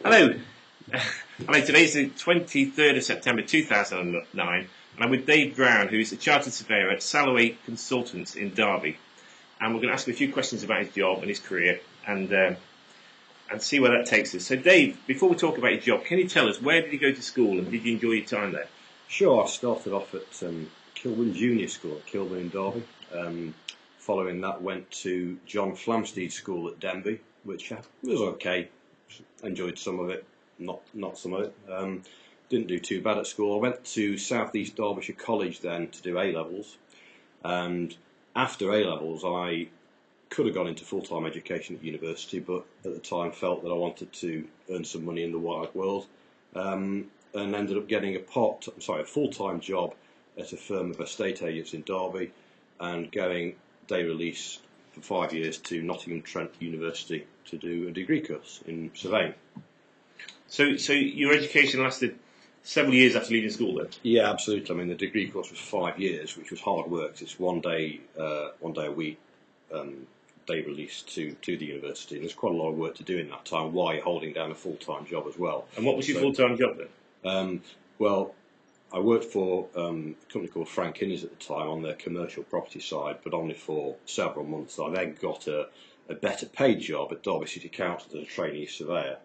Hello. Hello, today's the 23rd of September 2009, and I'm with Dave Brown, who's a Chartered Surveyor at Salloway Consultants in Derby. And we're going to ask him a few questions about his job and his career and see where that takes us. So, Dave, before we talk about your job, can you tell us, where did you go to school and did you enjoy your time there? Sure, I started off at Kilburn Junior School at Kilburn in Derby. Following that, went to John Flamsteed School at Denby, which was okay. Enjoyed some of it, not some of it. Didn't do too bad at school. I went to South East Derbyshire College then to do A-levels, and after A-levels I could have gone into full-time education at university, but at the time felt that I wanted to earn some money in the wide world, and ended up getting a full-time job at a firm of estate agents in Derby, and going day release for 5 years to Nottingham Trent University to do a degree course in surveying. So your education lasted several years after leaving school then? Yeah, absolutely. I mean, the degree course was 5 years, which was hard work. It's one day a week, day release to the university. And there's quite a lot of work to do in that time while you're holding down a full-time job as well. And what was your full-time job then? Well, I worked for a company called Frank Innes at the time on their commercial property side, but only for several months. I then got a better paid job at Derby City Council as a trainee surveyor,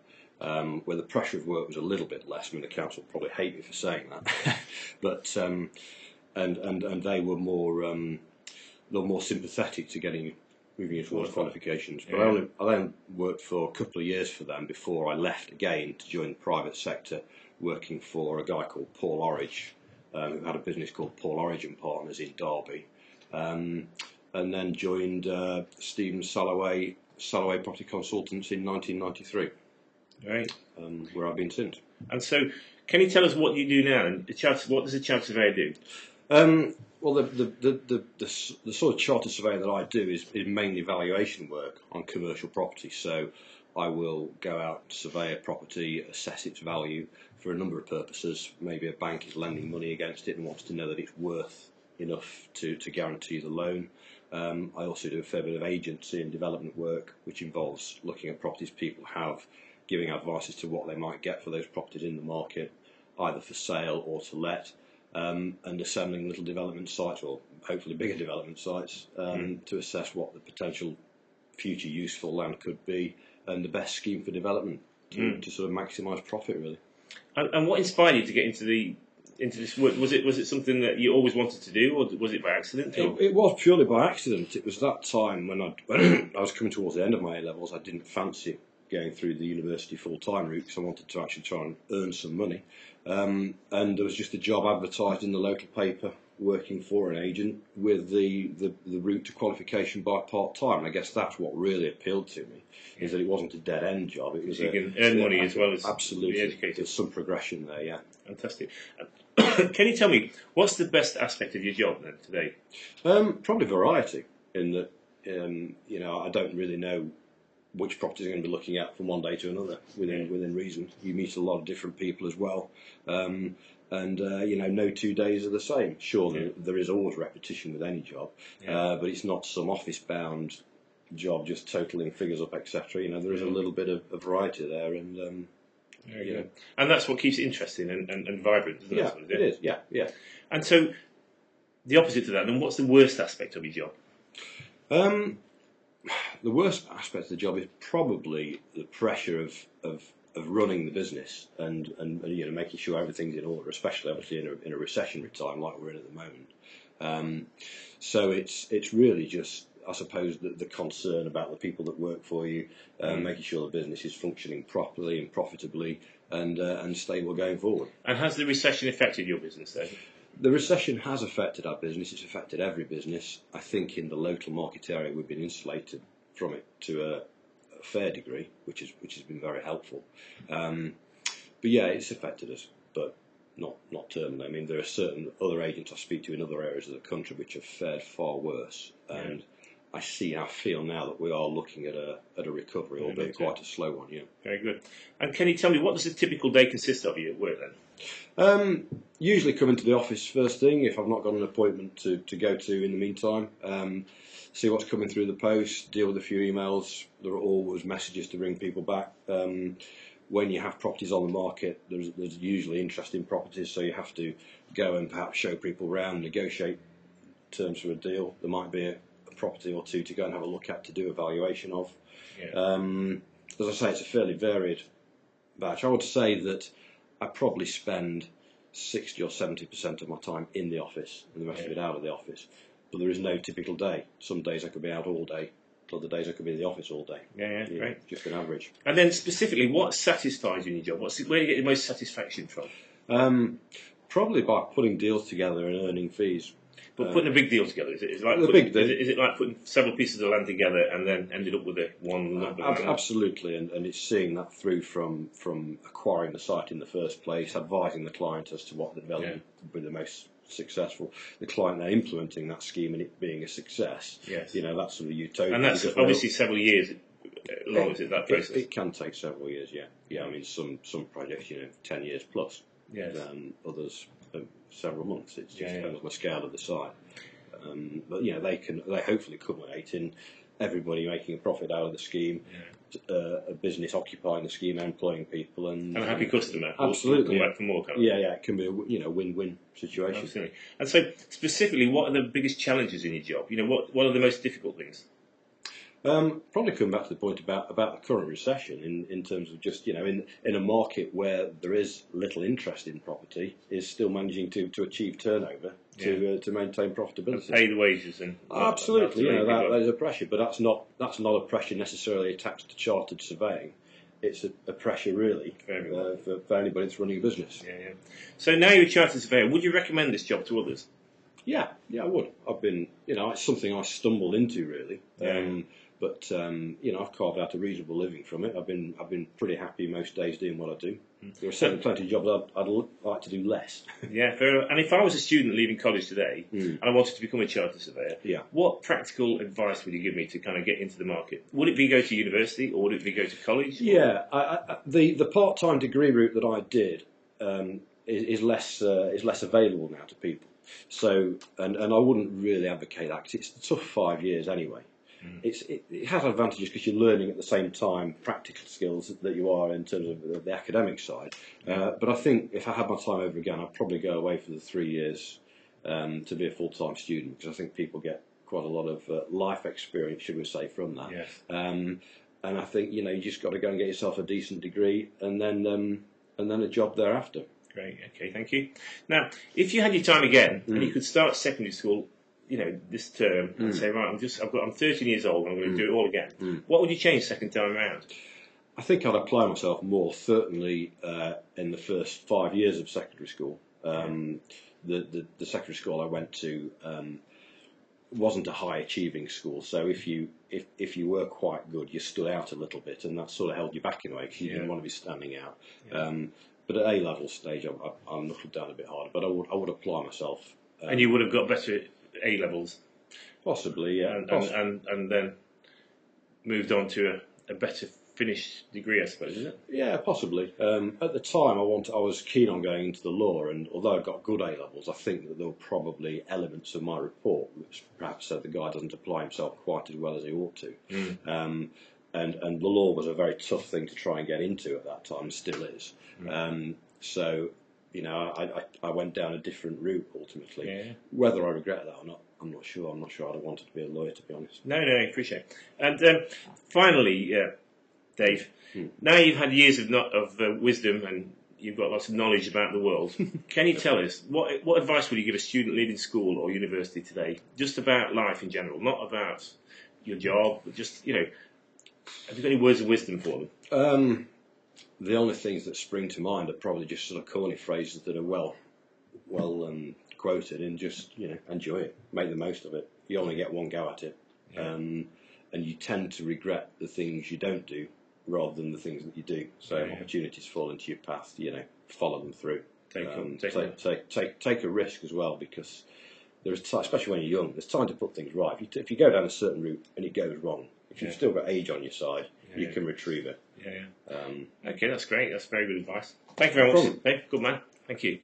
where the pressure of work was a little bit less. I mean, the council will probably hate me for saying that, but and they were more sympathetic to moving you towards qualifications. But yeah. I then worked for a couple of years for them before I left again to join the private sector, working for a guy called Paul Orridge, who had a business called Paul Orridge and Partners in Derby, and then joined Stephen Salloway Property Consultants in 1993. Right. Where I've been since. And so, can you tell us what you do now? And what does a chartered surveyor do? Well, the sort of chartered survey that I do is mainly valuation work on commercial property. So I will go out, survey a property, assess its value for a number of purposes. Maybe a bank is lending money against it and wants to know that it's worth enough to guarantee the loan. I also do a fair bit of agency and development work, which involves looking at properties people have, giving advice as to what they might get for those properties in the market, either for sale or to let, and assembling little development sites, or hopefully bigger development sites, to assess what the potential future useful land could be and the best scheme for development to sort of maximise profit, really. And what inspired you to get into this work? Was it something that you always wanted to do, or was it by accident? It was purely by accident. It was that time when I was coming towards the end of my A-levels. I didn't fancy going through the university full-time route because I wanted to actually try and earn some money. And there was just a job advertised in the local paper working for an agent with the route to qualification by part-time. And I guess that's what really appealed to me, is that it wasn't a dead-end job. It was you can earn money as well as absolutely be educated. There's some progression there, yeah. Fantastic. Can you tell me, what's the best aspect of your job then today? Probably variety, in that I don't really know which properties I'm going to be looking at from one day to another within reason. You meet a lot of different people as well, and no 2 days are the same. Sure, there is always repetition with any job, but it's not some office-bound job just totaling figures up, etc. There is a little bit of variety there, and and that's what keeps it interesting and vibrant, isn't it? Yeah, it is. Yeah. And so, the opposite to that, then, what's the worst aspect of your job? The worst aspect of the job is probably the pressure of running the business and making sure everything's in order, especially obviously in a recessionary time like we're in at the moment. So it's really just, I suppose, the concern about the people that work for you, making sure the business is functioning properly and profitably and stable going forward. And has the recession affected your business then? The recession has affected our business. It's affected every business. I think in the local market area we've been insulated from it to a fair degree, which has been very helpful. But yeah, it's affected us, but not terminally. I mean, there are certain other agents I speak to in other areas of the country which have fared far worse, and I feel now that we are looking at a recovery, albeit quite a slow one. Yeah. Very good. And can you tell me, what does a typical day consist of you at work then? Usually come into the office first thing if I've not got an appointment to go to in the meantime. See what's coming through the post, deal with a few emails. There are always messages to bring people back. when you have properties on the market, there's usually interesting properties, so you have to go and perhaps show people around, negotiate terms for a deal. There might be a property or two to go and have a look at to do a valuation of. Yeah. As I say, it's a fairly varied batch. I would say that I probably spend 60 or 70% of my time in the office and the rest of it out of the office. But there is no typical day. Some days I could be out all day, other days I could be in the office all day. Yeah, great. Just an average. And then specifically, what satisfies you in your job? Where do you get the most satisfaction from? Probably by putting deals together and earning fees. But putting a big deal together, is it like is it like putting several pieces of land together and then ended up with one number? Absolutely, and it's seeing that through from acquiring the site in the first place, advising the client as to what the development would be the most successful, the client then implementing that scheme and it being a success. Yes. That's sort of utopia. And that's obviously several years long, is it, that process? It can take several years, yeah. I mean, some projects, 10 years plus. Yes. Others several months. It just depends on the scale of the site. But they hopefully culminate in everybody making a profit out of the scheme, a business occupying the scheme, employing people, and a happy customer. Absolutely, come back for more. It can be a win-win situation. Absolutely. And so, specifically, what are the biggest challenges in your job? What are the most difficult things? Probably come back to the point about the current recession in terms of just in a market where there is little interest in property, is still managing to achieve turnover to maintain profitability, and pay the wages and absolutely there's a pressure, but that's not a pressure necessarily attached to chartered surveying. It's a pressure really for anybody that's running a business. So now you're a chartered surveyor. Would you recommend this job to others? Yeah, I would. I've been it's something I stumbled into really. But I've carved out a reasonable living from it. I've been pretty happy most days doing what I do. There are certainly plenty of jobs I'd like to do less. Yeah, fair enough. And if I was a student leaving college today and I wanted to become a chartered surveyor, what practical advice would you give me to kind of get into the market? Would it be go to university or would it be go to college? Yeah, the part-time degree route that I did is less available now to people. So, and I wouldn't really advocate that because it's a tough 5 years anyway. It has advantages because you're learning at the same time practical skills that you are in terms of the academic side. But I think if I had my time over again, I'd probably go away for the 3 years to be a full-time student, because I think people get quite a lot of life experience, should we say, from that. Yes. And I think you just got to go and get yourself a decent degree and then a job thereafter. Great. Okay. Thank you. Now, if you had your time again and you could start secondary school, this term, and say, right, I'm 13 years old, and I'm going to do it all again. What would you change second time around? I think I'd apply myself more, certainly in the first 5 years of secondary school. The secondary school I went to wasn't a high achieving school, so if you were quite good, you stood out a little bit, and that sort of held you back in a way because you didn't want to be standing out. But at A-level stage, I'm knuckled down a bit harder. But I would apply myself. And you would have got better at A-levels? Possibly, yeah. And then moved on to a better finished degree, I suppose, is it? Yeah, possibly. At the time, I was keen on going into the law, and although I got good A-levels, I think that there were probably elements of my report which perhaps said the guy doesn't apply himself quite as well as he ought to. And the law was a very tough thing to try and get into at that time, still is. So, I went down a different route ultimately. Yeah. Whether I regret that or not, I'm not sure. I'm not sure I'd have wanted to be a lawyer, to be honest. No, I appreciate it. And finally, Dave, now you've had years of wisdom and you've got lots of knowledge about the world, can you tell us, what advice would you give a student leaving school or university today, just about life in general, not about your job, but just, have you got any words of wisdom for them? The only things that spring to mind are probably just sort of corny phrases that are well quoted, and just enjoy it, make the most of it. You only get one go at it, and you tend to regret the things you don't do rather than the things that you do. So opportunities fall into your path, follow them through. Take a risk as well, because there is especially when you're young, there's time to put things right. If you go down a certain route and it goes wrong, if you've still got age on your side, you can retrieve it. Okay, that's great. That's very good advice. Thank you very much. Hey, good man. Thank you.